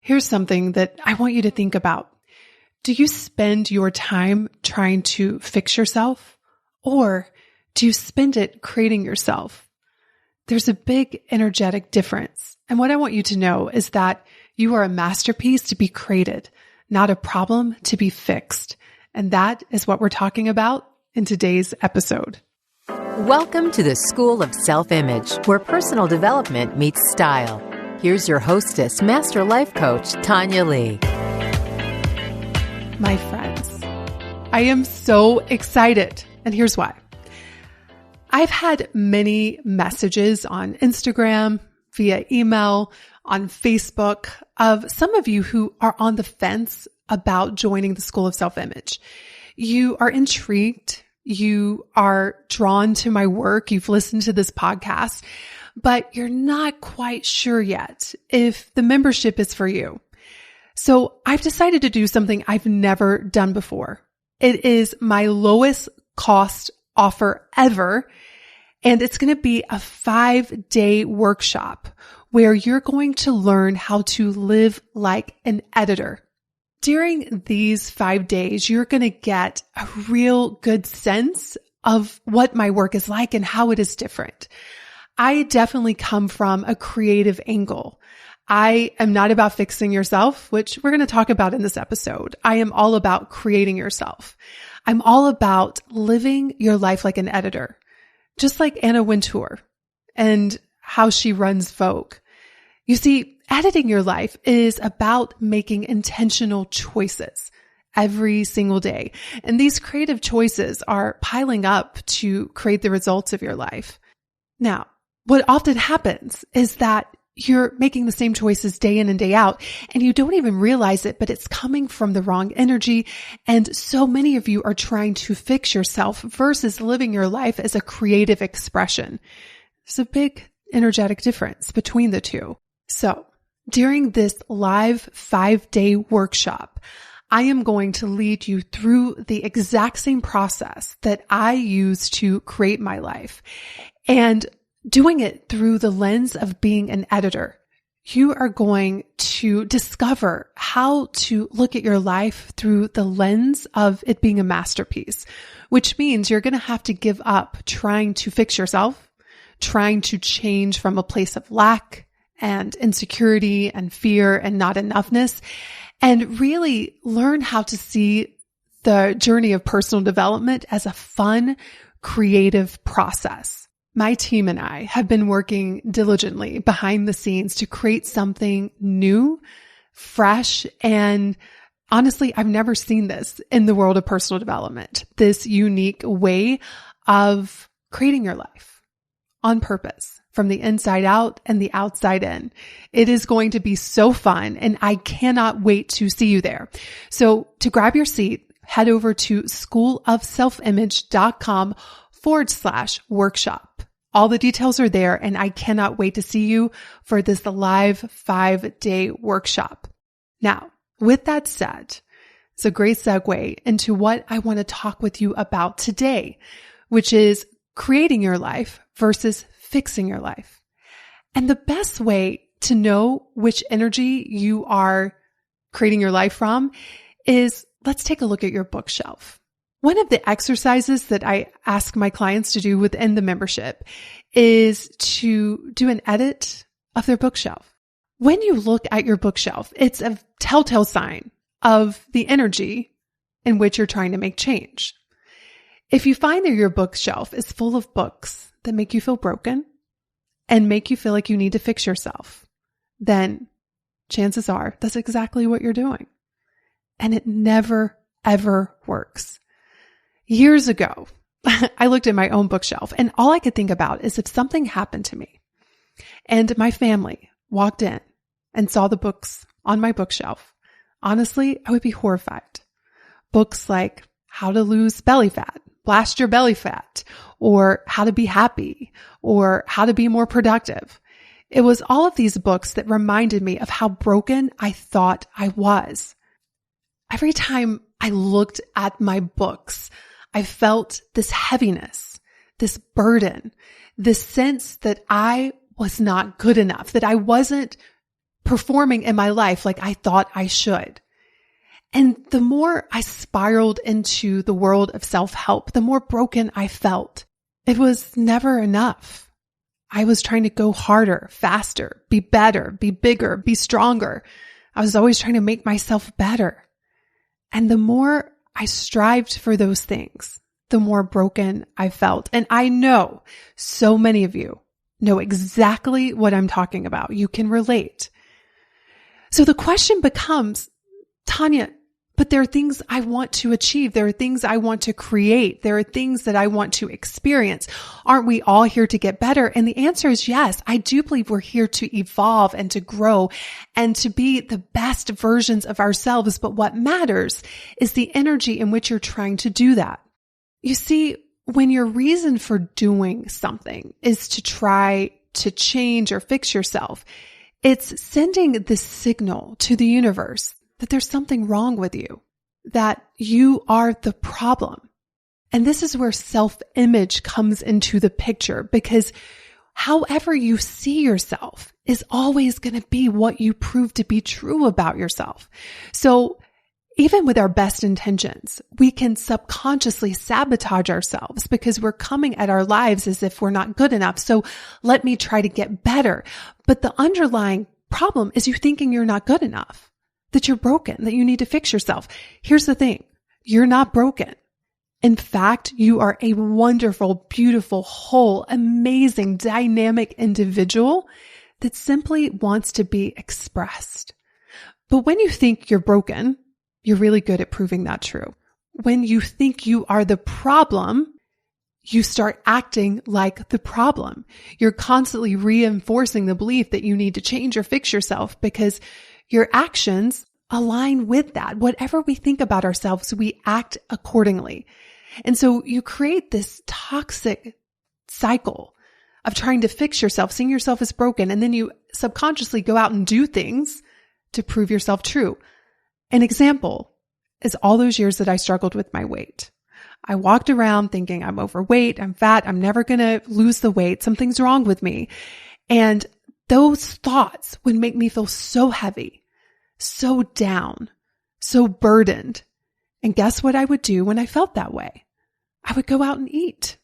Here's something that I want you to think about. Do you spend your time trying to fix yourself, or do you spend it creating yourself? There's a big energetic difference. And what I want you to know is that you are a masterpiece to be created, not a problem to be fixed. And that is what we're talking about in today's episode. Welcome to the School of Self-Image, where personal development meets style. Here's your hostess, Master Life Coach, Tanya Lee. My friends, I am so excited, and here's why. I've had many messages on Instagram, via email, on Facebook of some of you who are on the fence about joining the School of Self-Image. You are intrigued. You are drawn to my work. You've listened to this podcast, but you're not quite sure yet if the membership is for you. So I've decided to do something I've never done before. It is my lowest cost offer ever. And it's going to be a 5-day workshop where you're going to learn how to live like an editor. During these 5 days, you're going to get a real good sense of what my work is like and how it is different. I definitely come from a creative angle. I am not about fixing yourself, which we're going to talk about in this episode. I am all about creating yourself. I'm all about living your life like an editor, just like Anna Wintour and how she runs Vogue. You see, editing your life is about making intentional choices every single day. And these creative choices are piling up to create the results of your life. Now, what often happens is that you're making the same choices day in and day out, and you don't even realize it, but it's coming from the wrong energy. And so many of you are trying to fix yourself versus living your life as a creative expression. There's a big energetic difference between the two. So during this live 5-day workshop, I am going to lead you through the exact same process that I use to create my life, and doing it through the lens of being an editor. You are going to discover how to look at your life through the lens of it being a masterpiece, which means you're going to have to give up trying to fix yourself, trying to change from a place of lack and insecurity and fear and not enoughness, and really learn how to see the journey of personal development as a fun, creative process. My team and I have been working diligently behind the scenes to create something new, fresh, and honestly, I've never seen this in the world of personal development, this unique way of creating your life on purpose from the inside out and the outside in. It is going to be so fun, and I cannot wait to see you there. So to grab your seat, head over to schoolofselfimage.com/workshop. All the details are there, and I cannot wait to see you for this live 5-day workshop. Now, with that said, it's a great segue into what I want to talk with you about today, which is creating your life versus fixing your life. And the best way to know which energy you are creating your life from is, let's take a look at your bookshelf. One of the exercises that I ask my clients to do within the membership is to do an edit of their bookshelf. When you look at your bookshelf, it's a telltale sign of the energy in which you're trying to make change. If you find that your bookshelf is full of books that make you feel broken and make you feel like you need to fix yourself, then chances are that's exactly what you're doing. And it never, ever works. Years ago, I looked at my own bookshelf, and all I could think about is if something happened to me and my family walked in and saw the books on my bookshelf, honestly, I would be horrified. Books like How to Lose Belly Fat, Blast Your Belly Fat, or How to Be Happy, or How to Be More Productive. It was all of these books that reminded me of how broken I thought I was. Every time I looked at my books, I felt this heaviness, this burden, this sense that I was not good enough, that I wasn't performing in my life like I thought I should. And the more I spiraled into the world of self-help, the more broken I felt. It was never enough. I was trying to go harder, faster, be better, be bigger, be stronger. I was always trying to make myself better. And the more I strived for those things, the more broken I felt. And I know so many of you know exactly what I'm talking about. You can relate. So the question becomes, Tanya, but there are things I want to achieve. There are things I want to create. There are things that I want to experience. Aren't we all here to get better? And the answer is yes. I do believe we're here to evolve and to grow and to be the best versions of ourselves. But what matters is the energy in which you're trying to do that. You see, when your reason for doing something is to try to change or fix yourself, it's sending this signal to the universe that there's something wrong with you, that you are the problem. And this is where self-image comes into the picture, because however you see yourself is always going to be what you prove to be true about yourself. So even with our best intentions, we can subconsciously sabotage ourselves because we're coming at our lives as if we're not good enough. So let me try to get better. But the underlying problem is you thinking you're not good enough, that you're broken, that you need to fix yourself. Here's the thing. You're not broken. In fact, you are a wonderful, beautiful, whole, amazing, dynamic individual that simply wants to be expressed. But when you think you're broken, you're really good at proving that true. When you think you are the problem, you start acting like the problem. You're constantly reinforcing the belief that you need to change or fix yourself because your actions align with that. Whatever we think about ourselves, we act accordingly. And so you create this toxic cycle of trying to fix yourself, seeing yourself as broken, and then you subconsciously go out and do things to prove yourself true. An example is all those years that I struggled with my weight. I walked around thinking I'm overweight, I'm fat, I'm never going to lose the weight, something's wrong with me. And those thoughts would make me feel so heavy, so down, so burdened. And guess what I would do when I felt that way? I would go out and eat,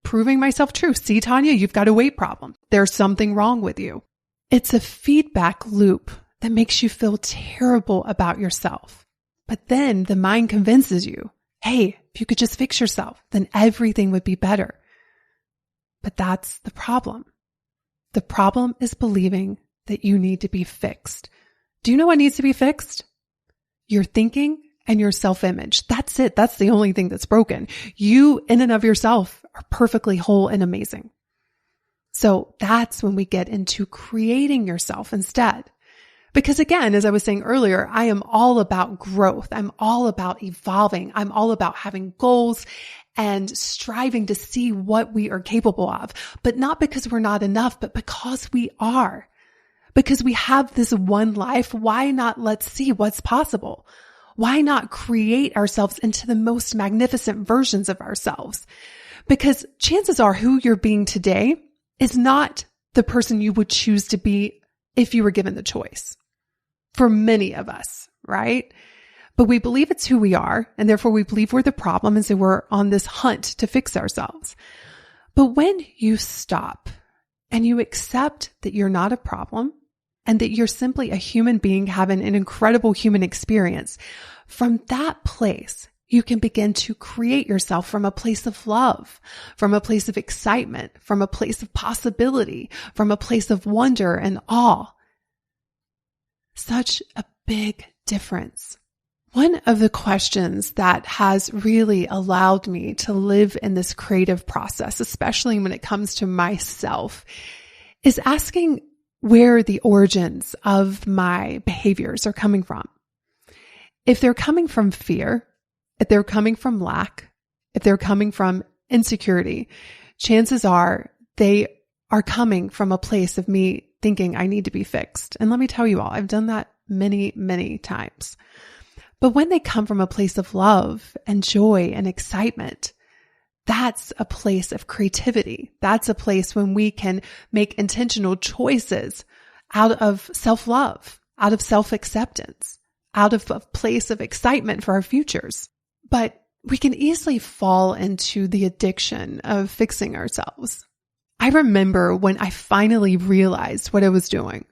proving myself true. See, Tanya, you've got a weight problem. There's something wrong with you. It's a feedback loop that makes you feel terrible about yourself. But then the mind convinces you, hey, if you could just fix yourself, then everything would be better. But that's the problem. The problem is believing that you need to be fixed. Do you know what needs to be fixed? Your thinking and your self-image. That's it. That's the only thing that's broken. You in and of yourself are perfectly whole and amazing. So that's when we get into creating yourself instead. Because again, as I was saying earlier, I am all about growth. I'm all about evolving. I'm all about having goals and striving to see what we are capable of, but not because we're not enough, but because we are. Because we have this one life, why not let's see what's possible? Why not create ourselves into the most magnificent versions of ourselves? Because chances are who you're being today is not the person you would choose to be if you were given the choice. For many of us, right? But we believe it's who we are, and therefore we believe we're the problem, and so we're on this hunt to fix ourselves. But when you stop and you accept that you're not a problem and that you're simply a human being having an incredible human experience, from that place, you can begin to create yourself from a place of love, from a place of excitement, from a place of possibility, from a place of wonder and awe. Such a big difference. One of the questions that has really allowed me to live in this creative process, especially when it comes to myself, is asking where the origins of my behaviors are coming from. If they're coming from fear, if they're coming from lack, if they're coming from insecurity, chances are they are coming from a place of me thinking I need to be fixed. And let me tell you all, I've done that many, many times. But when they come from a place of love and joy and excitement, that's a place of creativity. That's a place when we can make intentional choices out of self-love, out of self-acceptance, out of a place of excitement for our futures. But we can easily fall into the addiction of fixing ourselves. I remember when I finally realized what I was doing,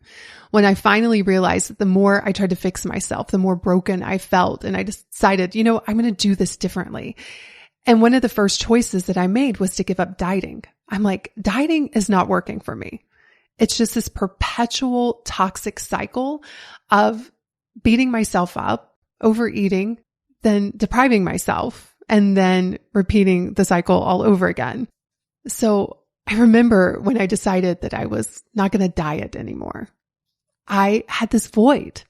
when I finally realized that the more I tried to fix myself, the more broken I felt. And I decided, I'm going to do this differently. And one of the first choices that I made was to give up dieting. I'm like, dieting is not working for me. It's just this perpetual toxic cycle of beating myself up, overeating, then depriving myself, and then repeating the cycle all over again. So I remember when I decided that I was not going to diet anymore, I had this void.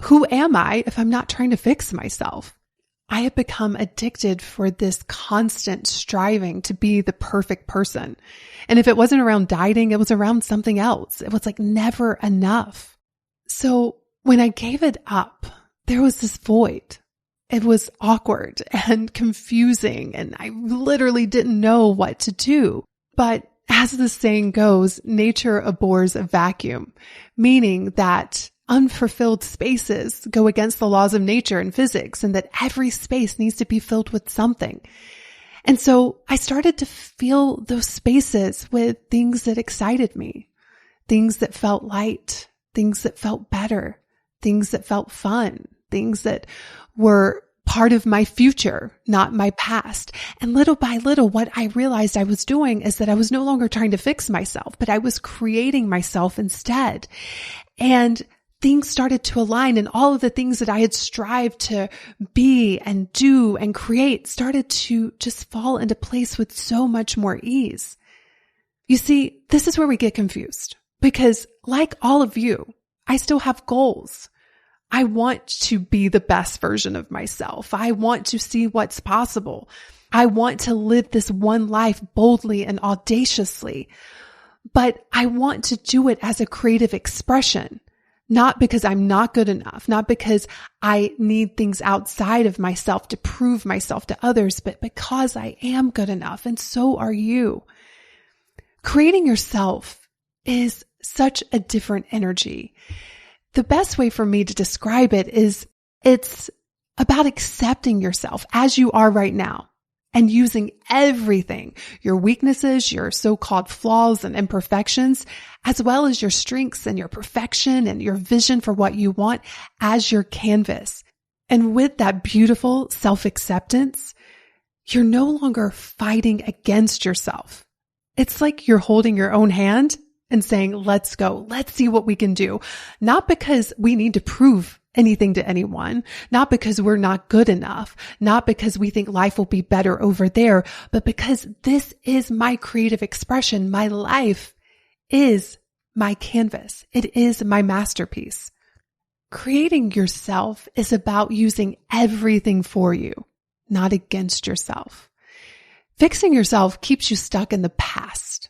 Who am I if I'm not trying to fix myself? I had become addicted for this constant striving to be the perfect person. And if it wasn't around dieting, it was around something else. It was like never enough. So when I gave it up, there was this void. It was awkward and confusing, and I literally didn't know what to do. But as the saying goes, nature abhors a vacuum, meaning that unfulfilled spaces go against the laws of nature and physics, and that every space needs to be filled with something. And so I started to fill those spaces with things that excited me, things that felt light, things that felt better, things that felt fun, things that were part of my future, not my past. And little by little, what I realized I was doing is that I was no longer trying to fix myself, but I was creating myself instead. And things started to align, and all of the things that I had strived to be and do and create started to just fall into place with so much more ease. You see, this is where we get confused, because like all of you, I still have goals. I want to be the best version of myself. I want to see what's possible. I want to live this one life boldly and audaciously, but I want to do it as a creative expression. Not because I'm not good enough, not because I need things outside of myself to prove myself to others, but because I am good enough, and so are you. Creating yourself is such a different energy. The best way for me to describe it is it's about accepting yourself as you are right now and using everything, your weaknesses, your so-called flaws and imperfections, as well as your strengths and your perfection and your vision for what you want as your canvas. And with that beautiful self-acceptance, you're no longer fighting against yourself. It's like you're holding your own hand and saying, let's go. Let's see what we can do. Not because we need to prove anything to anyone, not because we're not good enough, not because we think life will be better over there, but because this is my creative expression. My life is my canvas. It is my masterpiece. Creating yourself is about using everything for you, not against yourself. Fixing yourself keeps you stuck in the past.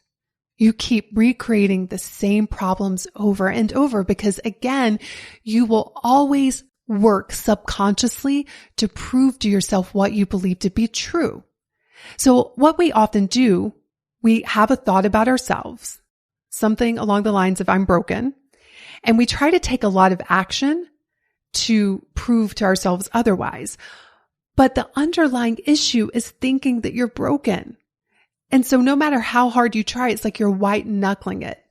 You keep recreating the same problems over and over because, again, you will always work subconsciously to prove to yourself what you believe to be true. So what we often do, we have a thought about ourselves, something along the lines of I'm broken, and we try to take a lot of action to prove to ourselves otherwise. But the underlying issue is thinking that you're broken. And so no matter how hard you try, it's like you're white knuckling it.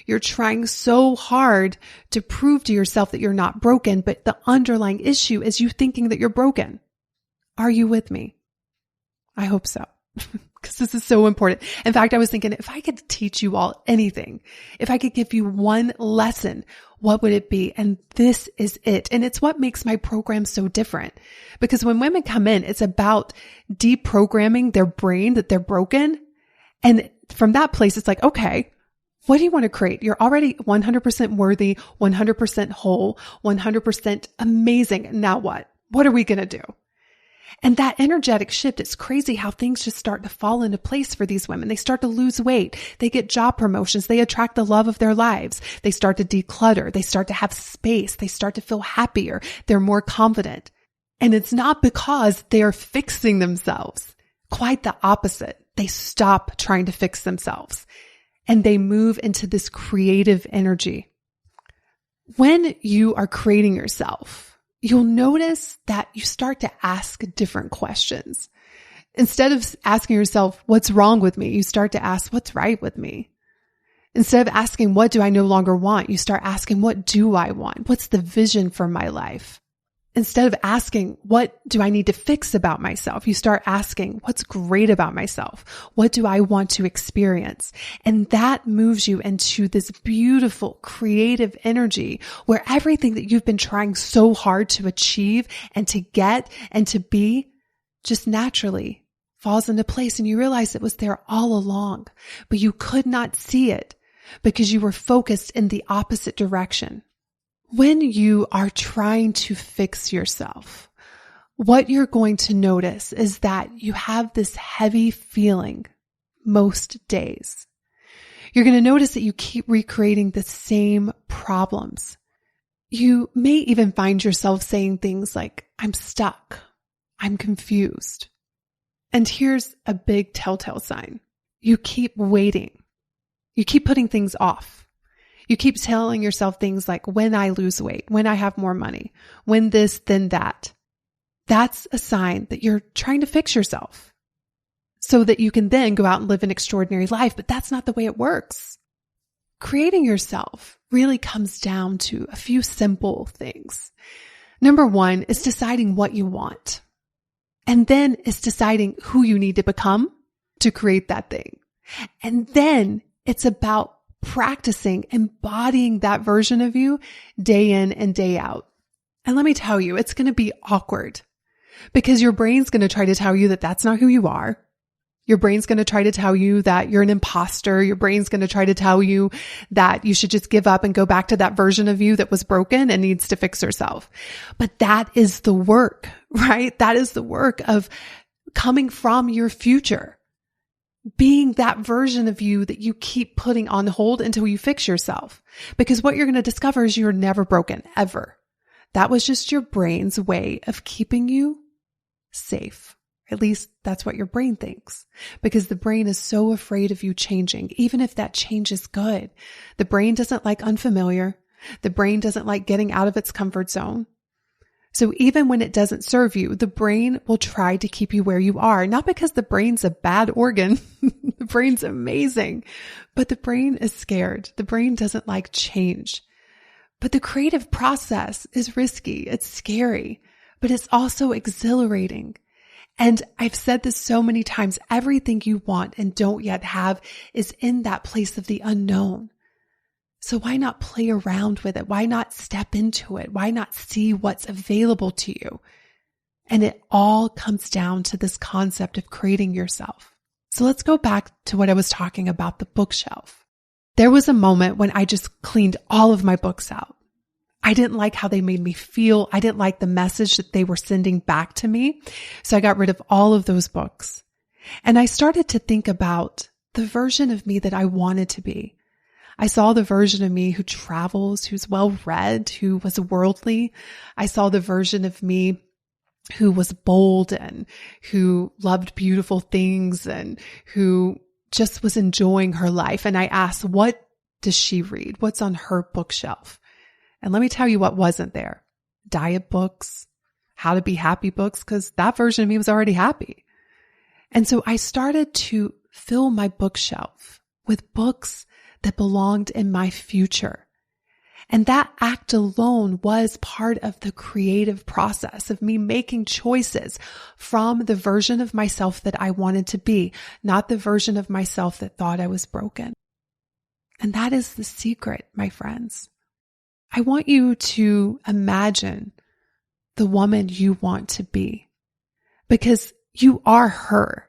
You're trying so hard to prove to yourself that you're not broken, but the underlying issue is you thinking that you're broken. Are you with me? I hope so, because this is so important. In fact, I was thinking, if I could teach you all anything, if I could give you one lesson, what would it be? And this is it. And it's what makes my program so different, because when women come in, it's about deprogramming their brain that they're broken. And from that place, it's like, okay, what do you want to create? You're already 100% worthy, 100% whole, 100% amazing. Now what? What are we going to do? And that energetic shift, it's crazy how things just start to fall into place for these women. They start to lose weight. They get job promotions. They attract the love of their lives. They start to declutter. They start to have space. They start to feel happier. They're more confident. And it's not because they are fixing themselves. Quite the opposite. They stop trying to fix themselves and they move into this creative energy. When you are creating yourself, you'll notice that you start to ask different questions. Instead of asking yourself, what's wrong with me? You start to ask, what's right with me? Instead of asking, what do I no longer want? You start asking, what do I want? What's the vision for my life? Instead of asking, what do I need to fix about myself? You start asking, what's great about myself? What do I want to experience? And that moves you into this beautiful, creative energy where everything that you've been trying so hard to achieve and to get and to be just naturally falls into place. And you realize it was there all along, but you could not see it because you were focused in the opposite direction. When you are trying to fix yourself, what you're going to notice is that you have this heavy feeling most days. You're going to notice that you keep recreating the same problems. You may even find yourself saying things like, I'm stuck, I'm confused. And here's a big telltale sign. You keep waiting. You keep putting things off. You keep telling yourself things like, when I lose weight, when I have more money, when this, then that. That's a sign that you're trying to fix yourself so that you can then go out and live an extraordinary life. But that's not the way it works. Creating yourself really comes down to a few simple things. Number one is deciding what you want. And then it's deciding who you need to become to create that thing. And then it's about practicing embodying that version of you day in and day out. And let me tell you, it's going to be awkward because your brain's going to try to tell you that that's not who you are. Your brain's going to try to tell you that you're an imposter. Your brain's going to try to tell you that you should just give up and go back to that version of you that was broken and needs to fix herself. But that is the work, right? That is the work of coming from your future. Being that version of you that you keep putting on hold until you fix yourself. Because what you're going to discover is you're never broken, ever. That was just your brain's way of keeping you safe. At least that's what your brain thinks. Because the brain is so afraid of you changing, even if that change is good. The brain doesn't like unfamiliar. The brain doesn't like getting out of its comfort zone. So even when it doesn't serve you, the brain will try to keep you where you are, not because the brain's a bad organ. The brain's amazing, but the brain is scared. The brain doesn't like change. But the creative process is risky. It's scary, but it's also exhilarating. And I've said this so many times, everything you want and don't yet have is in that place of the unknown. So why not play around with it? Why not step into it? Why not see what's available to you? And it all comes down to this concept of creating yourself. So let's go back to what I was talking about, the bookshelf. There was a moment when I just cleaned all of my books out. I didn't like how they made me feel. I didn't like the message that they were sending back to me. So I got rid of all of those books. And I started to think about the version of me that I wanted to be. I saw the version of me who travels, who's well-read, who was worldly. I saw the version of me who was bold and who loved beautiful things and who just was enjoying her life. And I asked, what does she read? What's on her bookshelf? And let me tell you what wasn't there. Diet books, how to be happy books, because that version of me was already happy. And so I started to fill my bookshelf with books that belonged in my future. And that act alone was part of the creative process of me making choices from the version of myself that I wanted to be, not the version of myself that thought I was broken. And that is the secret, my friends. I want you to imagine the woman you want to be, because you are her.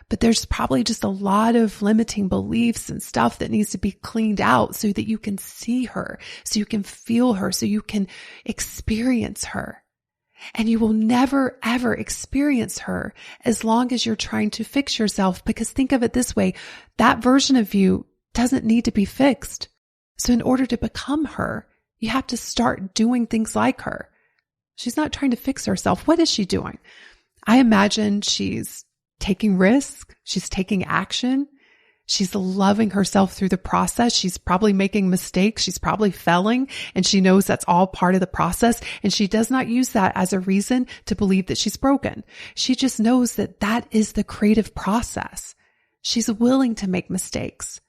But there's probably just a lot of limiting beliefs and stuff that needs to be cleaned out so that you can see her, so you can feel her, so you can experience her. And you will never, ever experience her as long as you're trying to fix yourself. Because think of it this way, that version of you doesn't need to be fixed. So in order to become her, you have to start doing things like her. She's not trying to fix herself. What is she doing? I imagine she's taking risks. She's taking action. She's loving herself through the process. She's probably making mistakes. She's probably failing, and she knows that's all part of the process. And she does not use that as a reason to believe that she's broken. She just knows that that is the creative process. She's willing to make mistakes.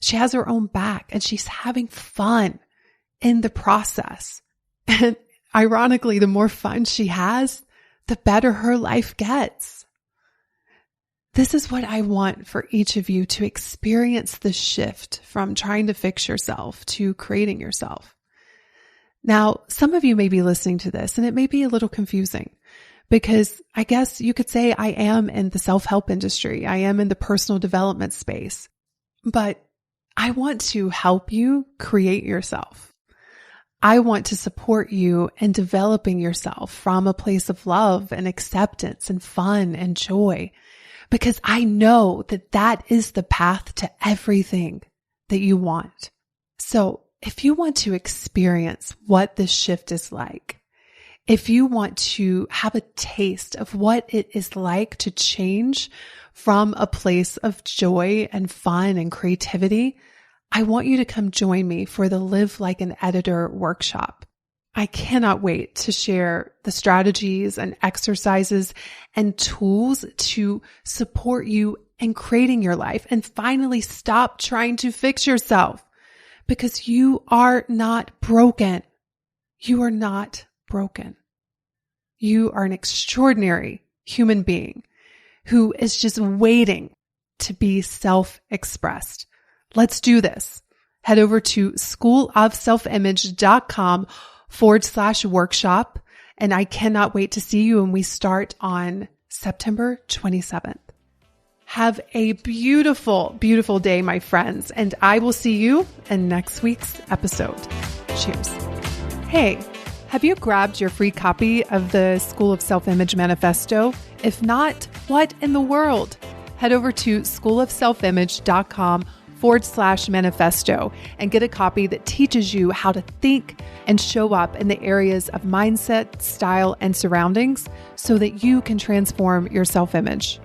She has her own back, and she's having fun in the process. And ironically, the more fun she has, the better her life gets. This is what I want for each of you to experience the shift from trying to fix yourself to creating yourself. Now, some of you may be listening to this and it may be a little confusing because I guess you could say I am in the self-help industry. I am in the personal development space, but I want to help you create yourself. I want to support you in developing yourself from a place of love and acceptance and fun and joy. Because I know that that is the path to everything that you want. So if you want to experience what this shift is like, if you want to have a taste of what it is like to change from a place of joy and fun and creativity, I want you to come join me for the Live Like an Editor workshop. I cannot wait to share the strategies and exercises and tools to support you in creating your life and finally stop trying to fix yourself because you are not broken. You are not broken. You are an extraordinary human being who is just waiting to be self-expressed. Let's do this. Head over to schoolofselfimage.com/workshop. And I cannot wait to see you when we start on September 27th. Have a beautiful, beautiful day, my friends. And I will see you in next week's episode. Cheers. Hey, have you grabbed your free copy of the School of Self-Image Manifesto? If not, what in the world? Head over to schoolofselfimage.com/manifesto and get a copy that teaches you how to think and show up in the areas of mindset, style, and surroundings so that you can transform your self-image.